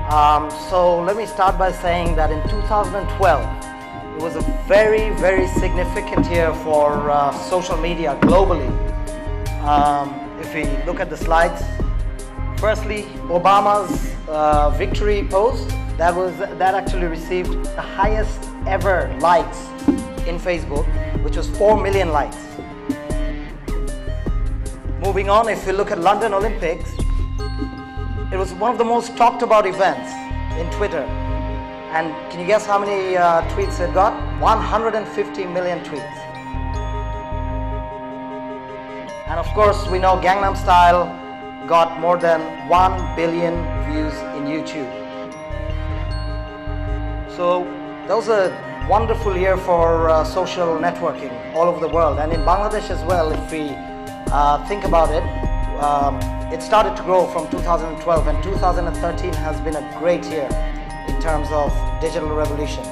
So let me start by saying that in 2012, it was a very, very significant year for social media globally. If we look at the slides, firstly, Obama's victory post, that actually received the highest ever likes in Facebook, which was 4 million likes. Moving on, if you look at London Olympics, it was one of the most talked about events in Twitter. And can you guess how many tweets it got? 150 million tweets. And of course, we know Gangnam Style got more than 1 billion views in YouTube. So that was a wonderful year for social networking all over the world. And in Bangladesh as well, if we think about it, it started to grow from 2012, and 2013 has been a great year in terms of digital revolution.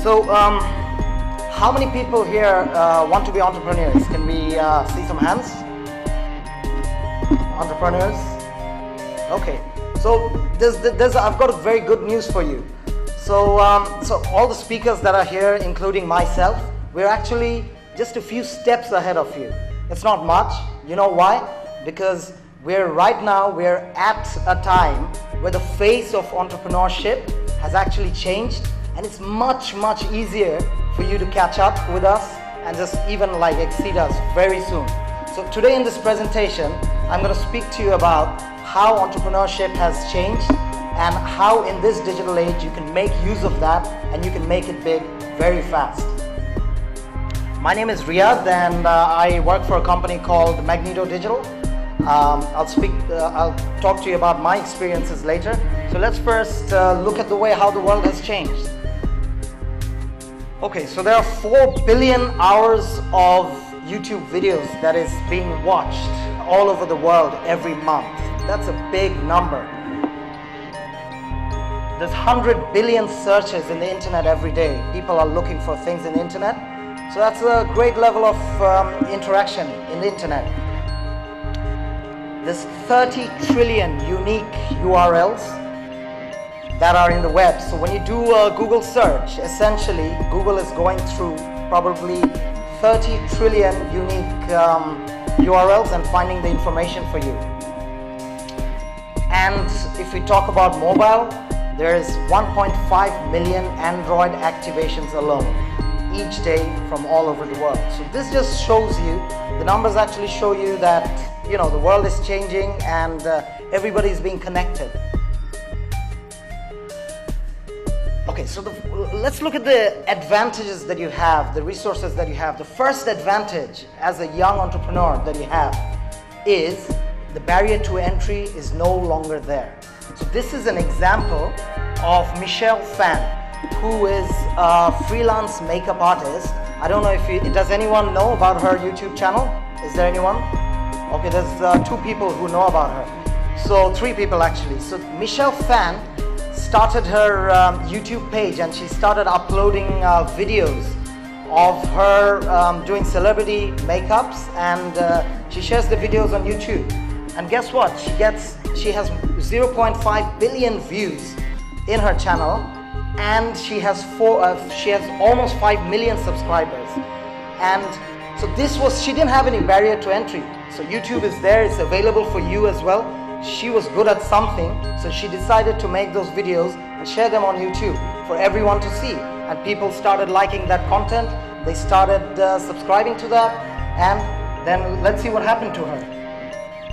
So how many people here want to be entrepreneurs? Can we see some hands? Entrepreneurs? Okay. So I've got a very good news for you. So all the speakers that are here, including myself, we're actually just a few steps ahead of you. It's not much. You know why? Because right now we're at a time where the face of entrepreneurship has actually changed, and it's much, much easier for you to catch up with us and just even like exceed us very soon. So today in this presentation, I'm going to speak to you about how entrepreneurship has changed and how in this digital age you can make use of that and you can make it big very fast. My name is Riyad, and I work for a company called Magnitor Digital. I'll talk to you about my experiences later. So let's first look at the way how the world has changed. Okay, so there are 4 billion hours of YouTube videos that is being watched all over the world every month. That's a big number. There's 100 billion searches in the internet every day. People are looking for things in the internet. So that's a great level of interaction in the internet. There's 30 trillion unique URLs that are in the web. So when you do a Google search, essentially Google is going through probably 30 trillion unique URLs and finding the information for you. And if we talk about mobile, there is 1.5 million Android activations alone each day from all over the world. So this just shows you, the numbers actually show you that, you know, the world is changing and everybody is being connected. Okay, so let's look at the advantages that you have, the resources that you have. The first advantage as a young entrepreneur that you have is the barrier to entry is no longer there. So this is an example of Michelle Fan, who is a freelance makeup artist. I don't know if does anyone know about her YouTube channel? Is there anyone? Okay, there's 2 people who know about her. So 3 people actually. So Michelle Fan started her YouTube page, and she started uploading videos of her doing celebrity makeups, and she shares the videos on YouTube. And guess what? She has 0.5 billion views in her channel, and she has almost 5 million subscribers. And so she didn't have any barrier to entry. So YouTube is there, it's available for you as well. She was good at something, so she decided to make those videos and share them on YouTube for everyone to see. And people started liking that content, they started subscribing to that, and then let's see what happened to her.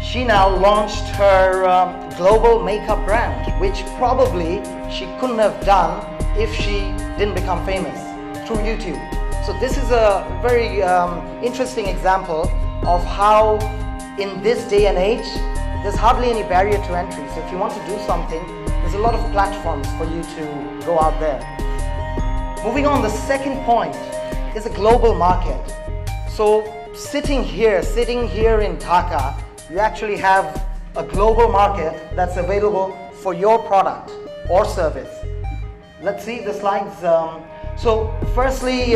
She now launched her global makeup brand, which probably she couldn't have done if she didn't become famous through YouTube. So this is a very interesting example of how in this day and age, there's hardly any barrier to entry. So if you want to do something, there's a lot of platforms for you to go out there. Moving on, the second point is a global market. So sitting here in Dhaka, you actually have a global market that's available for your product or service. Let's see the slides. So firstly,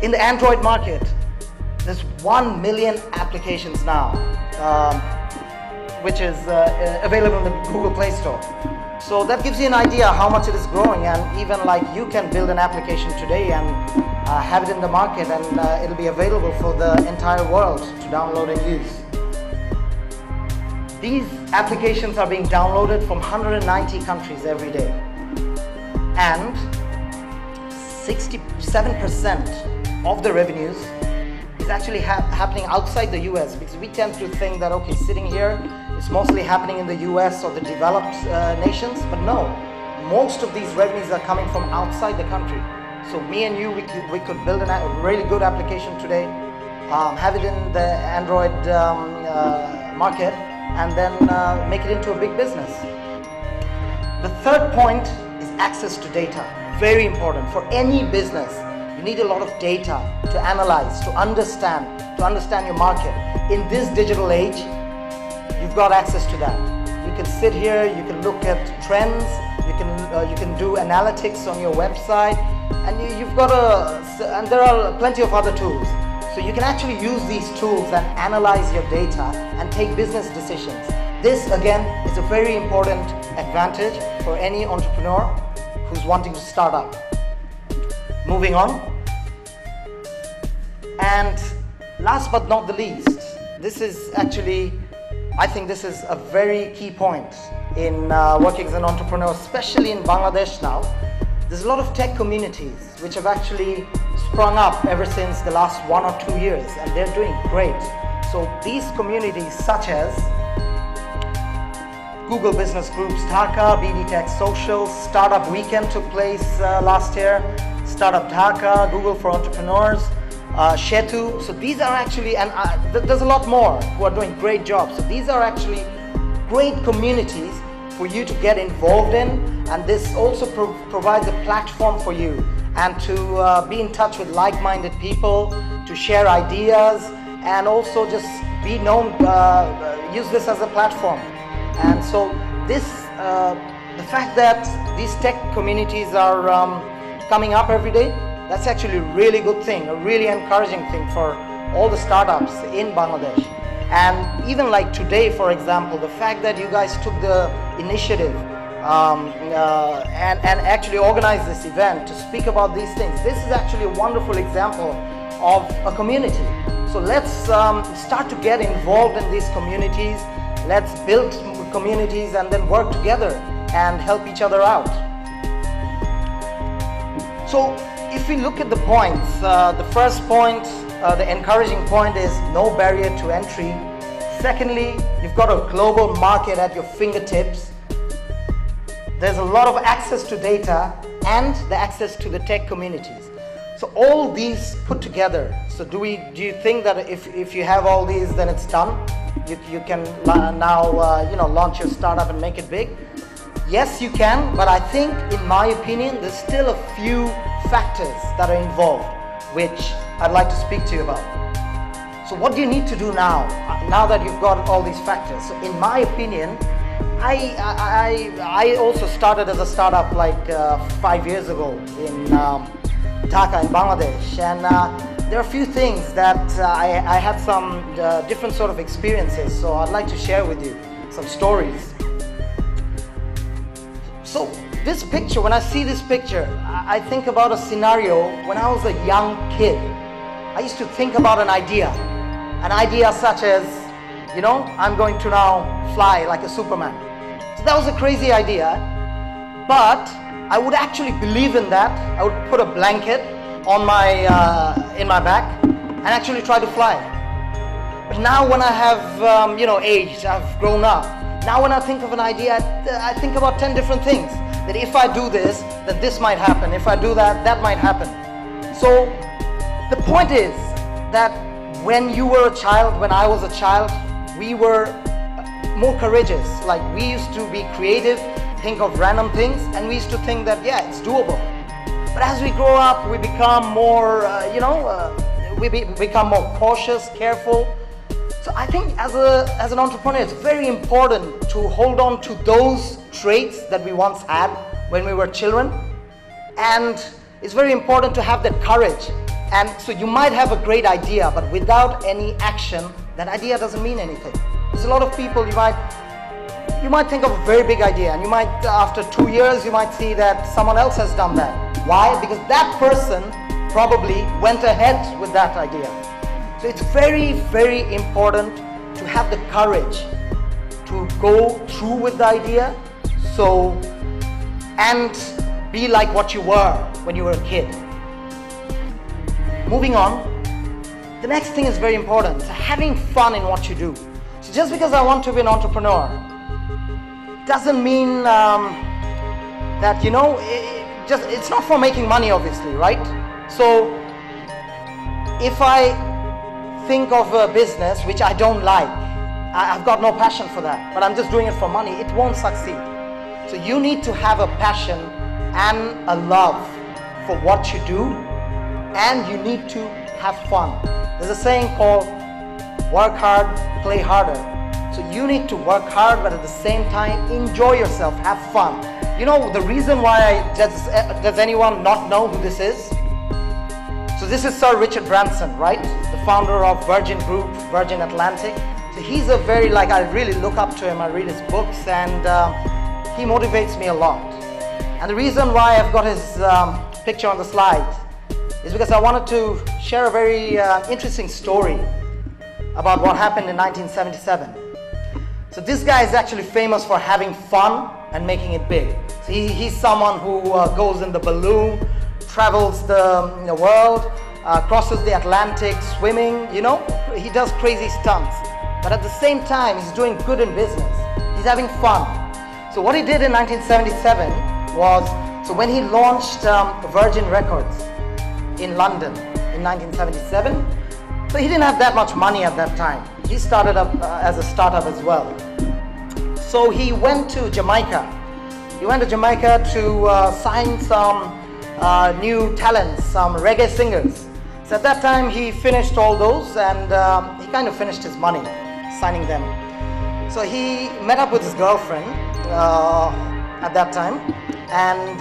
in the Android market, there's 1 million applications now. which is available in the Google Play Store. So that gives you an idea how much it is growing, and even like you can build an application today and have it in the market, and it'll be available for the entire world to download and use. These applications are being downloaded from 190 countries every day, and 67% of the revenues is actually happening outside the US, because we tend to think that, okay, sitting here, it's mostly happening in the US or the developed nations, but no, most of these revenues are coming from outside the country. So me and you, we could build a really good application today, have it in the Android market, and then make it into a big business. The third point is access to data. Very important for any business. You need a lot of data to analyze, to understand your market. In this digital age, you've got access to that. You can sit here, you can look at trends, you can do analytics on your website, and and there are plenty of other tools. So you can actually use these tools and analyze your data and take business decisions. This again is a very important advantage for any entrepreneur who's wanting to start up. Moving on. And last but not the least, this is actually, I think this is a very key point in working as an entrepreneur, especially in Bangladesh now. There's a lot of tech communities which have actually sprung up ever since the last 1 or 2 years, and they're doing great. So these communities such as Google Business Groups Dhaka, BD Tech Social, Startup Weekend took place last year, Startup Dhaka, Google for Entrepreneurs, Shetu. So these are actually, and there's a lot more who are doing great jobs. So these are actually great communities for you to get involved in, and this also provides a platform for you and to be in touch with like-minded people, to share ideas, and also just be known, use this as a platform. And so this, the fact that these tech communities are coming up every day, that's actually a really good thing, a really encouraging thing for all the startups in Bangladesh. And even like today, for example, the fact that you guys took the initiative and actually organized this event to speak about these things, this is actually a wonderful example of a community. So let's start to get involved in these communities. Let's build communities and then work together and help each other out. So if we look at the points, the first point, the encouraging point is no barrier to entry. Secondly, you've got a global market at your fingertips. There's a lot of access to data and the access to the tech communities. So all these put together. So do you think that if you have all these, then it's done? You can now launch your startup and make it big? Yes, you can, but I think, in my opinion, there's still a few factors that are involved, which I'd like to speak to you about. So what do you need to do now that you've got all these factors? So in my opinion, I also started as a startup like 5 years ago in Dhaka in Bangladesh, and there are a few things that I had some different sort of experiences, so I'd like to share with you some stories. So this picture, when I see this picture, I think about a scenario when I was a young kid. I used to think about an idea such as, I'm going to now fly like a Superman. So that was a crazy idea, but I would actually believe in that. I would put a blanket on in my back and actually try to fly. But now when I have, aged, I've grown up. Now when I think of an idea, I think about 10 different things. That if I do this, then this might happen. If I do that, that might happen. So the point is that when you were a child, when I was a child, we were more courageous. Like, we used to be creative, think of random things, and we used to think that, yeah, it's doable. But as we grow up, we become more, become more cautious, careful. So I think as an entrepreneur, it's very important to hold on to those traits that we once had when we were children. And it's very important to have that courage. And so you might have a great idea, but without any action, that idea doesn't mean anything. There's a lot of people, you might think of a very big idea, and you might, after 2 years, you might see that someone else has done that. Why? Because that person probably went ahead with that idea. So it's very, very important to have the courage to go through with the idea, and be like what you were when you were a kid. Moving on, the next thing is very important, having fun in what you do. So just because I want to be an entrepreneur doesn't mean that, it's not for making money, obviously, right? So if I think of a business which I don't like, I've got no passion for that, but I'm just doing it for money, it won't succeed. So you need to have a passion and a love for what you do, and you need to have fun. There's a saying called work hard, play harder. So you need to work hard, but at the same time enjoy yourself, have fun. You know the reason why does anyone not know who this is? So this is Sir Richard Branson, right? The founder of Virgin Group, Virgin Atlantic. So he's a very, I really look up to him. I read his books, and he motivates me a lot. And the reason why I've got his picture on the slide is because I wanted to share a very interesting story about what happened in 1977. So this guy is actually famous for having fun and making it big. So he's someone who goes in the balloon, travels the world, crosses the Atlantic swimming, he does crazy stunts. But at the same time, he's doing good in business. He's having fun. So what he did in 1977 was, so when he launched Virgin Records in London in 1977, so he didn't have that much money at that time. He started up as a startup as well. So he went to Jamaica. He went to Jamaica to sign some new talents, some reggae singers. So at that time he finished all those, and he kind of finished his money signing them. So he met up with his girlfriend at that time, and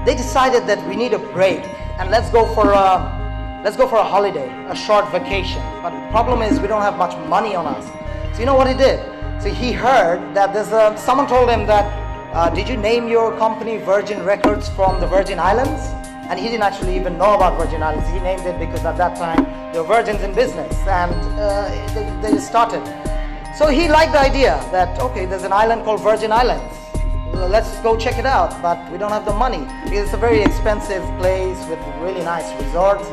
they decided that we need a break and let's go for a holiday, a short vacation. But the problem is we don't have much money on us. So you know what he did? So he heard that someone told him that, did you name your company Virgin Records from the Virgin Islands? And he didn't actually even know about Virgin Islands. He named it because at that time there were virgins in business, and they just started. So he liked the idea that, okay, there's an island called Virgin Islands. Let's go check it out, but we don't have the money because it's a very expensive place with really nice resorts.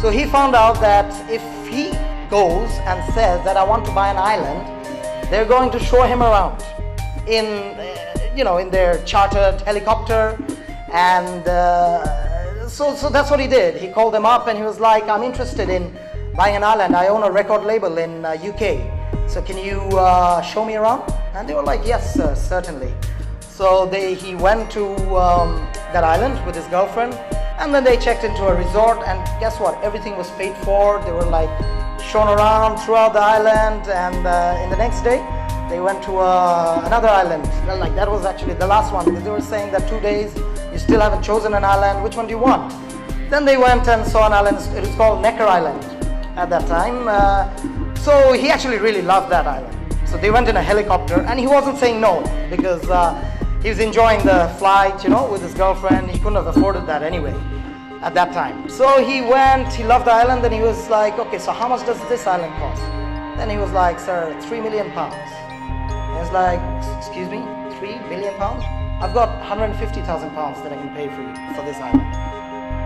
So he found out that if he goes and says that I want to buy an island, they're going to show him around in their chartered helicopter, and so that's what he did. He called them up and he was like, I'm interested in buying an island. I own a record label in UK. So can you show me around? And they were like, yes, sir, certainly. So he went to that island with his girlfriend, and then they checked into a resort, and guess what? Everything was paid for. They were like shown around throughout the island, and in the next day, they went to another island. Like that was actually the last one, because they were saying that 2 days, you still haven't chosen an island. Which one do you want? Then they went and saw an island. It was called Necker Island at that time. So he actually really loved that island. So they went in a helicopter, and he wasn't saying no because he was enjoying the flight, with his girlfriend. He couldn't have afforded that anyway at that time. So he went, he loved the island, and he was like, okay, so how much does this island cost? Then he was like, sir, £3 million. He was like, excuse me, £3 million? I've got £150,000 that I can pay for this island.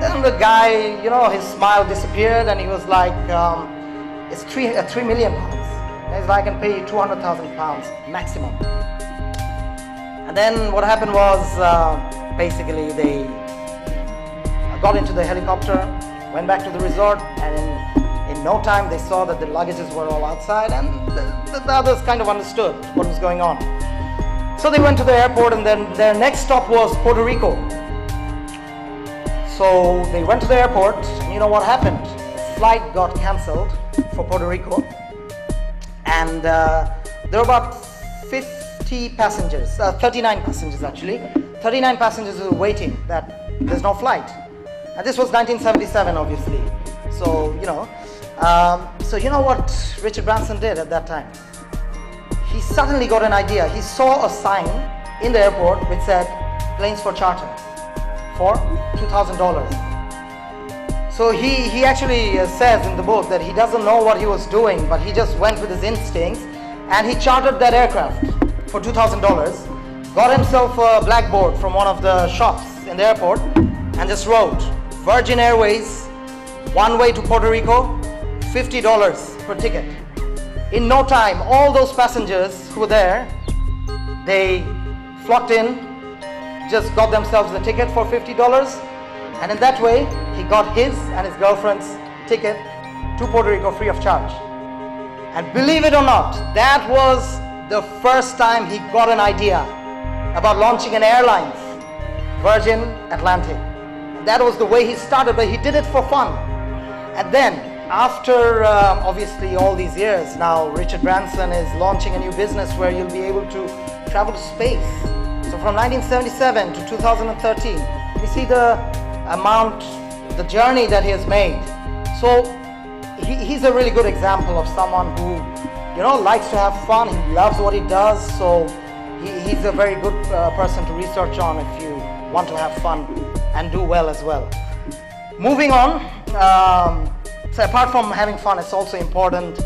Then the guy, his smile disappeared, and he was like, it's £3 million. He's like, I can pay you £200,000 maximum. And then what happened was, basically they got into the helicopter, went back to the resort, and in no time they saw that the luggages were all outside, and the others kind of understood what was going on. So they went to the airport, and then their next stop was Puerto Rico. So they went to the airport, and you know what happened? The flight got cancelled for Puerto Rico, and there were about 50 passengers, 39 passengers actually. 39 passengers were waiting that there's no flight. And this was 1977, obviously. So, so you know what Richard Branson did at that time? he suddenly got an idea. He saw a sign in the airport which said planes for charter for $2,000. So he actually says in the book that he doesn't know what he was doing, but he just went with his instincts and he chartered that aircraft for $2,000, got himself a blackboard from one of the shops in the airport and just wrote Virgin Airways, one way to Puerto Rico, $50 per ticket. In no time, all those passengers who were there, they flocked in, just got themselves the ticket for $50, and in that way, he got his and his girlfriend's ticket to Puerto Rico free of charge. And believe it or not, that was the first time he got an idea about launching an airline, Virgin Atlantic. And that was the way he started, but he did it for fun. And then, after obviously all these years, now Richard Branson is launching a new business where you'll be able to travel to space. So from 1977 to 2013, we see the amount, the journey that he has made. So he's a really good example of someone who, you know, likes to have fun. He loves what he does. So he's a very good person to research on if you want to have fun and do well as well. Moving on. So apart from having fun, it's also important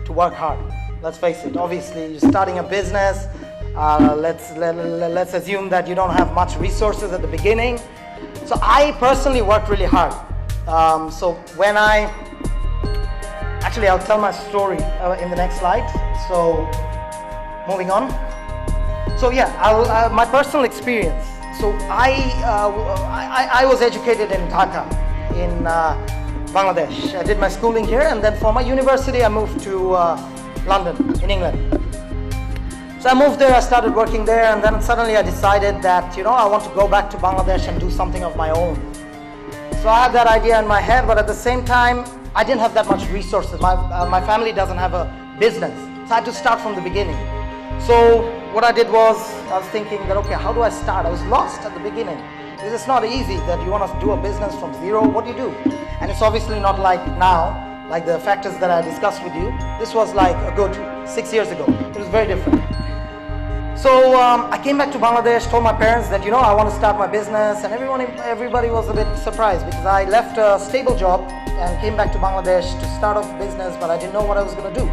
to work hard. Let's face it. Obviously, you're starting a business. Let's assume that you don't have much resources at the beginning. So I personally worked really hard. So when I'll tell my story in the next slide. So moving on. So yeah, my personal experience. So I was educated in Dhaka, in Bangladesh. I did my schooling here, and then for my university I moved to London in England. So I moved there, I started working there, and then suddenly I decided that, you know, I want to go back to Bangladesh and do something of my own. So I had that idea in my head, but at the same time I didn't have that much resources. My family doesn't have a business, so I had to start from the beginning. So what I did was, I was thinking that, okay, how do I start? I was lost at the beginning. It's not easy that you want to do a business from zero. What do you do? And it's obviously not like now, like the factors that I discussed with you. This was like a good 6 years ago. It was very different. So I came back to Bangladesh, told my parents that, you know, I want to start my business, and everybody was a bit surprised because I left a stable job and came back to Bangladesh to start off business, but I didn't know what I was going to do.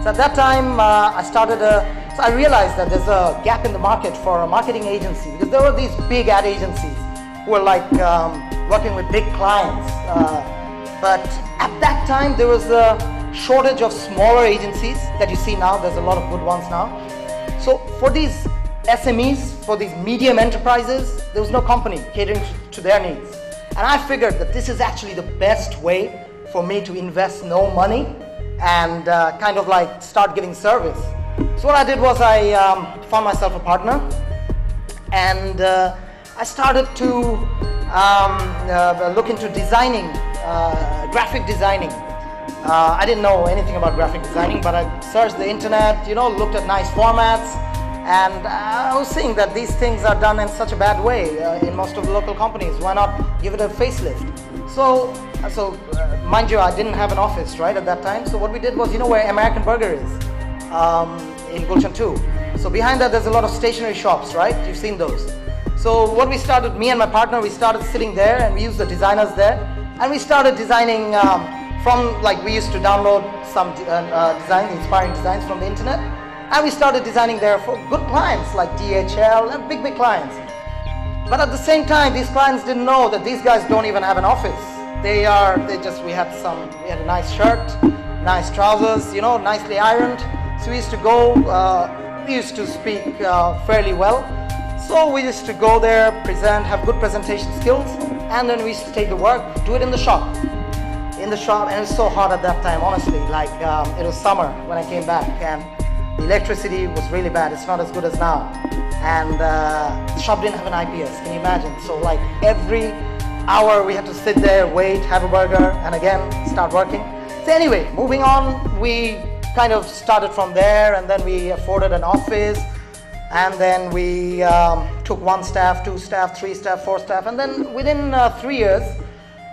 So at that time, so I realized that there's a gap in the market for a marketing agency, because there were these big ad agencies who were like working with big clients. But at that time, there was a shortage of smaller agencies that you see now. There's a lot of good ones now. So for these SMEs, for these medium enterprises, there was no company catering to their needs. And I figured that this is actually the best way for me to invest no money and kind of like start giving service. So what I did was I found myself a partner, and I started to look into designing, graphic designing. I didn't know anything about graphic designing, but I searched the internet, you know, looked at nice formats, and I was seeing that these things are done in such a bad way in most of the local companies. Why not give it a facelift? So mind you, I didn't have an office, right, at that time. So what we did was, you know where American Burger is? In Gulshan 2. So behind that, there's a lot of stationery shops, right? You've seen those. So what we started, me and my partner, we started sitting there, and we used the designers there, and we started designing from, like, we used to download some inspiring designs from the internet, and we started designing there for good clients like DHL and big clients. But at the same time, these clients didn't know that these guys don't even have an office. We had a nice shirt, nice trousers, you know, nicely ironed. So we used to go, we used to speak fairly well. So we used to go there, present, have good presentation skills, and then we used to take the work, do it in the shop. And it was so hot at that time, honestly. Like, it was summer when I came back, and the electricity was really bad. It's not as good as now. And the shop didn't have an IPS, can you imagine? So like every hour we had to sit there, wait, have a burger, and again, start working. So anyway, moving on, we kind of started from there, and then we afforded an office, and then we took 1 staff, 2 staff, 3 staff, 4 staff, and then within 3 years,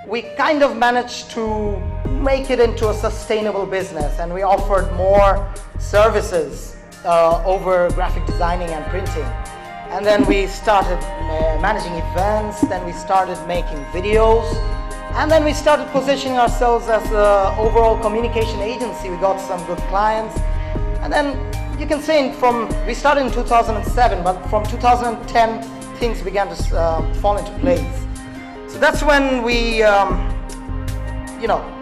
we kind of managed to make it into a sustainable business, and we offered more services over graphic designing and printing. And then we started managing events, then we started making videos, and then we started positioning ourselves as an overall communication agency. We got some good clients, and then you can say we started in 2007, but from 2010 things began to fall into place. So that's when we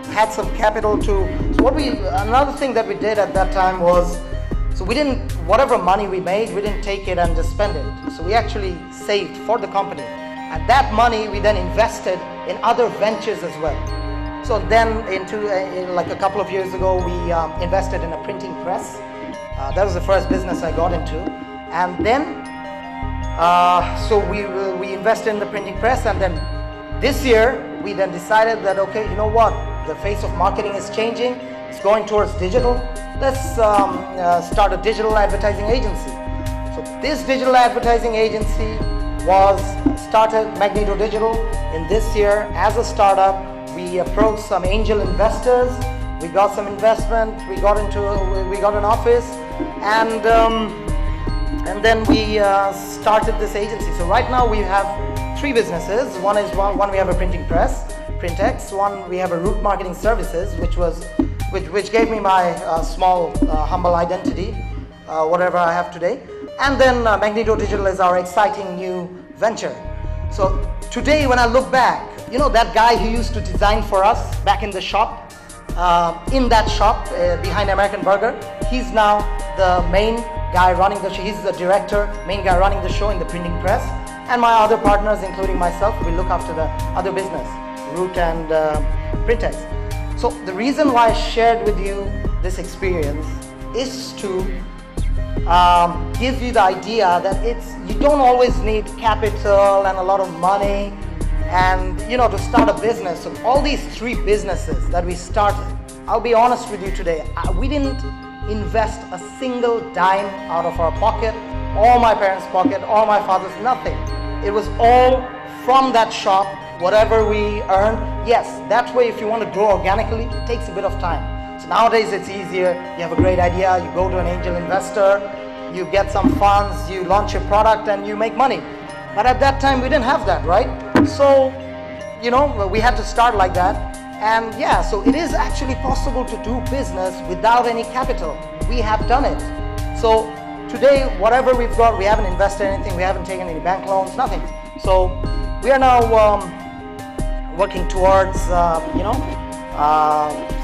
had some capital another thing that we did at that time was, whatever money we made, we didn't take it and just spend it. So we actually saved for the company. And that money we then invested in other ventures as well. So then like a couple of years ago, we invested in a printing press. That was the first business I got into. And then, we invested in the printing press, and then this year, we then decided that, okay, you know what? The face of marketing is changing. It's going towards digital. Let's start a digital advertising agency. So this digital advertising agency was started, Magnitor Digital, in this year as a startup. We approached some angel investors. We got some investment. We got an office, and then we started this agency. So right now we have 3 businesses. One we have a printing press, Printex. One we have a route marketing services, which gave me my small humble identity, whatever I have today. And then Magnitor Digital is our exciting new venture. So today when I look back, that guy who used to design for us back in the shop, behind American Burger, he's now the main guy running the show. He's the director, main guy running the show in the printing press. And my other partners, including myself, we look after the other business, Root and Printex. So the reason why I shared with you this experience is to give you the idea that you don't always need capital and a lot of money and to start a business. So all these 3 businesses that we started, I'll be honest with you today, we didn't invest a single dime out of our pocket, or my parents' pocket, or my father's, nothing. It was all from that shop, whatever we earned. Yes, that way if you want to grow organically, it takes a bit of time. So nowadays it's easier. You have a great idea, you go to an angel investor, you get some funds, you launch a product and you make money. But at that time we didn't have that, right? So, we had to start like that. And yeah, so it is actually possible to do business without any capital. We have done it. So today, whatever we've got, we haven't invested anything, we haven't taken any bank loans, nothing. So we are now working towards,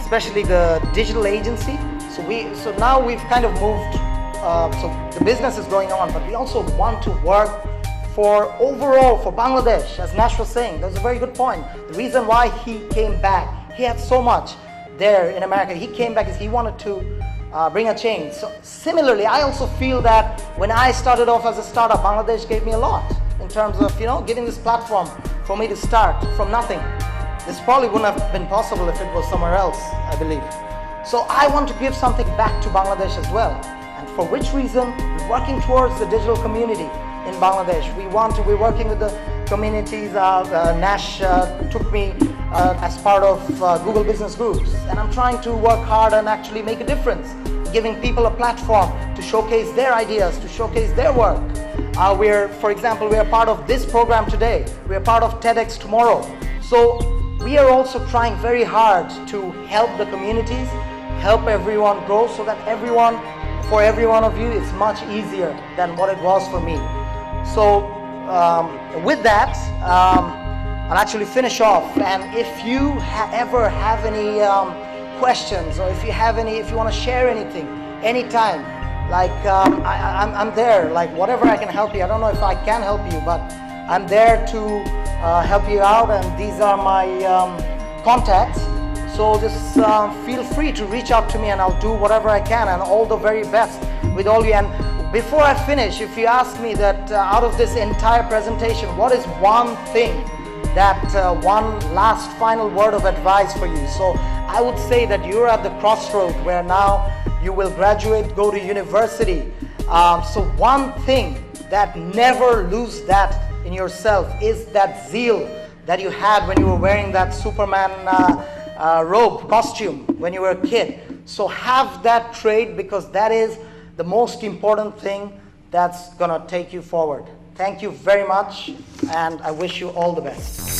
especially the digital agency. So now we've kind of moved, so the business is going on, but we also want to work for Bangladesh. As Nash was saying, that's a very good point. The reason why he came back, he had so much there in America. He came back is he wanted to bring a change. So similarly, I also feel that when I started off as a startup, Bangladesh gave me a lot in terms of giving this platform for me to start from nothing. This probably wouldn't have been possible if it was somewhere else, I believe. So I want to give something back to Bangladesh as well. And for which reason? We're working towards the digital community in Bangladesh. We're working with the communities. Nash took me as part of Google Business Groups, and I'm trying to work hard and actually make a difference, giving people a platform to showcase their ideas, to showcase their work. For example, we are part of this program today. We are part of TEDx tomorrow. So we are also trying very hard to help the communities, help everyone grow, so that for every one of you, it's much easier than what it was for me. So with that, I'll actually finish off. And if you ever have any questions, or if you want to share anything, anytime, like I'm there, like whatever I can help you. I don't know if I can help you, but I'm there to help you out, and these are my contacts. So just feel free to reach out to me, and I'll do whatever I can, and all the very best with all you. And before I finish, if you ask me that out of this entire presentation, what is one thing, one last final word of advice for you? So I would say that you're at the crossroad where now you will graduate, go to university. So one thing that never lose that in yourself is that zeal that you had when you were wearing that Superman costume when you were a kid. So have that trait, because that is the most important thing that's going to take you forward. Thank you very much, and I wish you all the best.